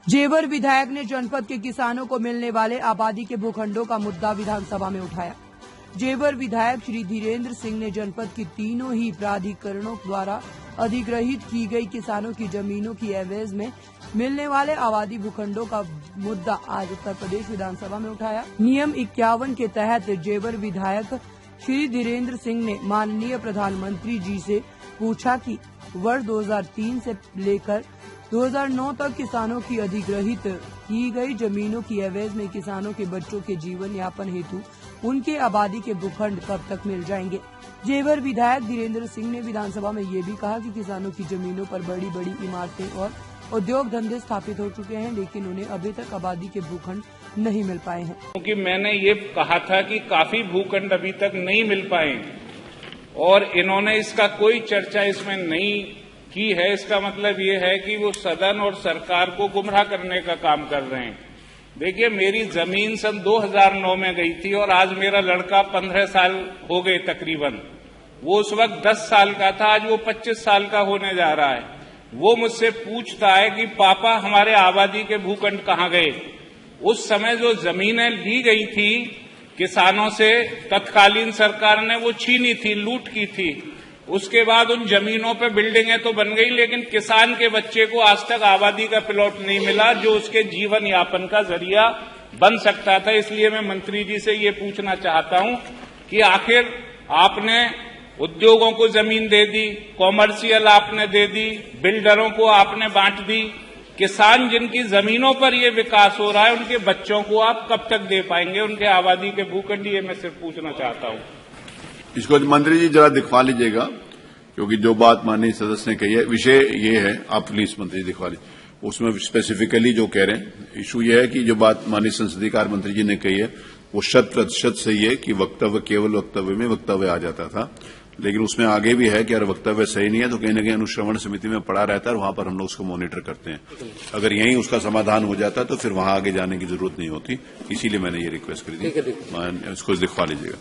जेवर विधायक ने जनपद के किसानों को मिलने वाले आबादी के भूखंडों का मुद्दा विधानसभा में उठाया। जेवर विधायक श्री धीरेन्द्र सिंह ने जनपद की तीनों ही प्राधिकरणों द्वारा अधिग्रहित की गई किसानों की जमीनों की एवज में मिलने वाले आबादी भूखंडों का मुद्दा आज उत्तर प्रदेश विधानसभा में उठाया। नियम 51 के तहत जेवर विधायक श्री धीरेन्द्र सिंह ने माननीय प्रधानमंत्री जी से पूछा कि वर्ष 2003 से लेकर 2009 तक किसानों की अधिग्रहित की गई जमीनों की एवज में किसानों के बच्चों के जीवन यापन हेतु उनके आबादी के भूखंड कब तक मिल जाएंगे। जेवर विधायक धीरेन्द्र सिंह ने विधानसभा में ये भी कहा कि किसानों की जमीनों पर बड़ी बड़ी इमारतें और उद्योग धंधे स्थापित हो चुके हैं, लेकिन उन्हें अभी तक आबादी के भूखंड नहीं मिल पाए हैं। क्योंकि मैंने ये कहा था कि काफी भूखंड अभी तक नहीं मिल पाए और इन्होंने इसका कोई चर्चा इसमें नहीं की है। इसका मतलब ये है कि वो सदन और सरकार को गुमराह करने का काम कर रहे हैं। देखिए, मेरी जमीन सन 2009 में गई थी और आज मेरा लड़का 15 साल हो गए तकरीबन। वो उस वक्त 10 साल का था, आज वो 25 साल का होने जा रहा है। वो मुझसे पूछता है कि पापा हमारे आबादी के भूखंड कहाँ गए। उस समय जो जमीनें ली गई थी किसानों से, तत्कालीन सरकार ने वो छीनी थी, लूट की थी। उसके बाद उन जमीनों पे बिल्डिंगें तो बन गई, लेकिन किसान के बच्चे को आज तक आबादी का प्लॉट नहीं मिला जो उसके जीवन यापन का जरिया बन सकता था। इसलिए मैं मंत्री जी से ये पूछना चाहता हूं कि आखिर आपने उद्योगों को जमीन दे दी, कॉमर्शियल आपने दे दी, बिल्डरों को आपने बांट दी, किसान जिनकी जमीनों पर ये विकास हो रहा है उनके बच्चों को आप कब तक दे पाएंगे, उनके आबादी के भूखंड? ये मैं सिर्फ पूछना चाहता हूं। इसको मंत्री जी जरा दिखवा लीजिएगा, क्योंकि जो बात माननीय सदस्य ने कही है, विषय ये है, आप प्लीज मंत्री दिखवा लीजिए। उसमें स्पेसिफिकली जो कह रहे हैं, इशू ये है कि जो बात माननीय संसदीय कार्य मंत्री जी ने कही है वो 100% सही है कि वक्तव्य केवल वक्तव्य में वक्तव्य आ जाता था, लेकिन उसमें आगे भी है कि अगर वक्तव्य सही नहीं है तो कहीं न कहीं अनुश्रवण समिति में पड़ा रहता है और वहां पर हम लोग उसको मॉनिटर करते हैं। अगर यहीं उसका समाधान हो जाता तो फिर वहां आगे जाने की जरूरत नहीं होती। इसीलिए मैंने ये रिक्वेस्ट करी थी। इसको दिखवा लीजिएगा।